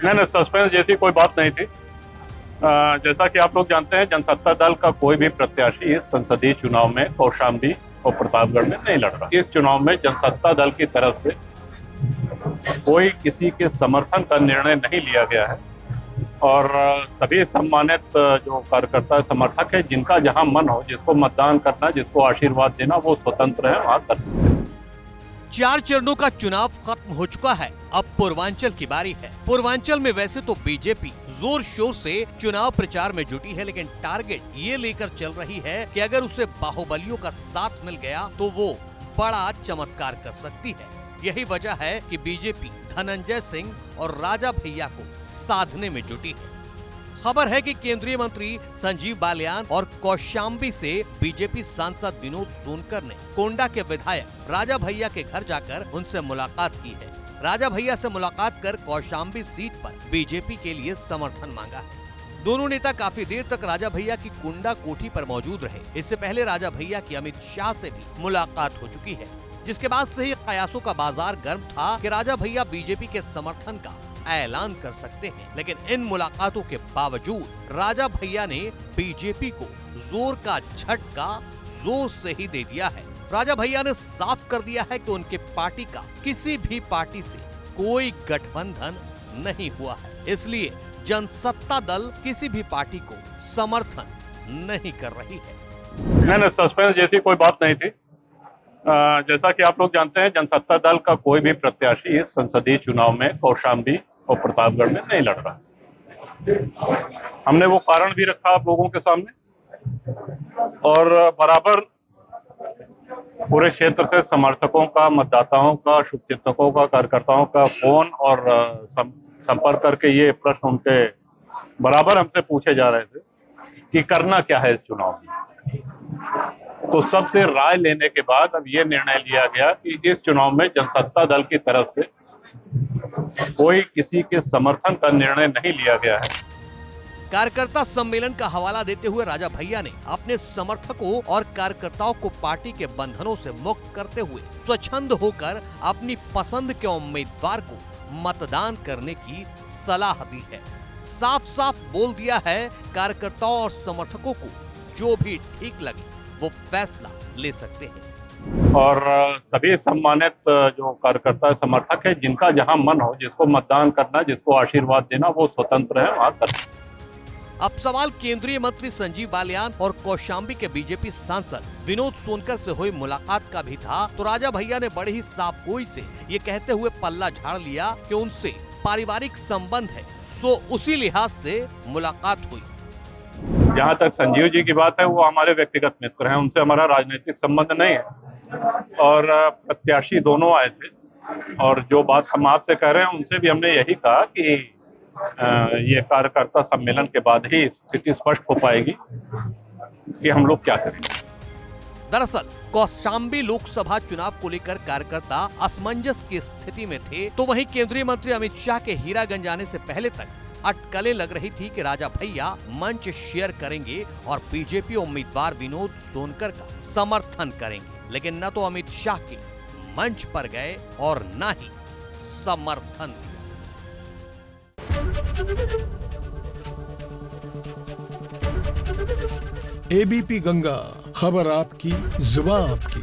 नहीं नहीं, सस्पेंस जैसी कोई बात नहीं थी। जैसा कि आप लोग जानते हैं, जनसत्ता दल का कोई भी प्रत्याशी इस संसदीय चुनाव में कौशाम्बी और प्रतापगढ़ में नहीं लड़ रहा। इस चुनाव में जनसत्ता दल की तरफ से कोई किसी के समर्थन का निर्णय नहीं लिया गया है और सभी सम्मानित जो कार्यकर्ता समर्थक है, जिनका जहां मन हो, जिसको मतदान करना, जिसको आशीर्वाद देना, वो स्वतंत्र है, वहां कर सकते हैं। 4 चरणों का चुनाव खत्म हो चुका है, अब पूर्वांचल की बारी है। पूर्वांचल में वैसे तो बीजेपी जोर शोर से चुनाव प्रचार में जुटी है, लेकिन टारगेट ये लेकर चल रही है कि अगर उसे बाहुबलियों का साथ मिल गया तो वो बड़ा चमत्कार कर सकती है। यही वजह है कि बीजेपी धनंजय सिंह और राजा भैया को साधने में जुटी है। खबर है कि केंद्रीय मंत्री संजीव बालियान और कौशाम्बी से बीजेपी सांसद विनोद सोनकर ने कोंडा के विधायक राजा भैया के घर जाकर उनसे मुलाकात की है। राजा भैया से मुलाकात कर कौशाम्बी सीट पर बीजेपी के लिए समर्थन मांगा है। दोनों नेता काफी देर तक राजा भैया की कुंडा कोठी पर मौजूद रहे। इससे पहले राजा भैया की अमित शाह से भी मुलाकात हो चुकी है, जिसके बाद से ही कयासों का बाजार गर्म था कि राजा भैया बीजेपी के समर्थन का ऐलान कर सकते हैं। लेकिन इन मुलाकातों के बावजूद राजा भैया ने बीजेपी को जोर का झटका जोर से ही दे दिया है। राजा भैया ने साफ कर दिया है कि उनके पार्टी का किसी भी पार्टी से कोई गठबंधन नहीं हुआ है, इसलिए जनसत्ता दल किसी भी पार्टी को समर्थन नहीं कर रही है। नहीं नहीं, सस्पेंस जैसी कोई बात नहीं थी। जैसा कि आप लोग जानते हैं, जनसत्ता दल का कोई भी प्रत्याशी इस संसदीय चुनाव में कौशाम्बी और प्रतापगढ़ में नहीं लड़ रहा। हमने वो कारण भी रखा आप लोगों के सामने और बराबर पूरे क्षेत्र से समर्थकों का, मतदाताओं का, शुभचिंतकों का, कार्यकर्ताओं का फोन और संपर्क करके ये प्रश्न उनके बराबर हमसे पूछे जा रहे थे कि करना क्या है इस चुनाव में। तो सबसे राय लेने के बाद अब ये निर्णय लिया गया कि इस चुनाव में जनसत्ता दल की तरफ से कोई किसी के समर्थन का निर्णय नहीं लिया गया है। कार्यकर्ता सम्मेलन का हवाला देते हुए राजा भैया ने अपने समर्थकों और कार्यकर्ताओं को पार्टी के बंधनों से मुक्त करते हुए स्वच्छंद होकर अपनी पसंद के उम्मीदवार को मतदान करने की सलाह दी है। साफ साफ बोल दिया है, कार्यकर्ताओं और समर्थकों को जो भी ठीक लगे वो फैसला ले सकते हैं। और सभी सम्मानित जो कार्यकर्ता समर्थक है, जिनका जहां मन हो, जिसको मतदान करना, जिसको आशीर्वाद देना, वो स्वतंत्र है, वहां कर सकते हैं। अब सवाल केंद्रीय मंत्री संजीव बालियान और कौशाम्बी के बीजेपी सांसद विनोद सोनकर से हुई मुलाकात का भी था, तो राजा भैया ने बड़े ही साफ गोई से ये कहते हुए पल्ला झाड़ लिया कि उनसे पारिवारिक संबंध है, तो उसी लिहाज से मुलाकात हुई। जहां तक संजीव जी की बात है, वो हमारे व्यक्तिगत मित्र हैं, उनसे हमारा राजनीतिक संबंध नहीं है और प्रत्याशी दोनों आए थे और जो बात हम आपसे कह रहे हैं, उनसे भी हमने यही कहा कि ये कार्यकर्ता सम्मेलन के बाद ही स्थिति स्पष्ट हो पाएगी कि हम लोग क्या करें। दरअसल कौशाम्बी लोकसभा चुनाव को लेकर कार्यकर्ता असमंजस की स्थिति में थे, तो वहीं केंद्रीय मंत्री अमित शाह के हीरागंज आने से पहले तक अटकलें लग रही थी कि राजा भैया मंच शेयर करेंगे और बीजेपी उम्मीदवार विनोद सोनकर का समर्थन करेंगे, लेकिन न तो अमित शाह के मंच पर गए और न ही समर्थन दिया। एबीपी गंगा, खबर आपकी, जुबान आपकी।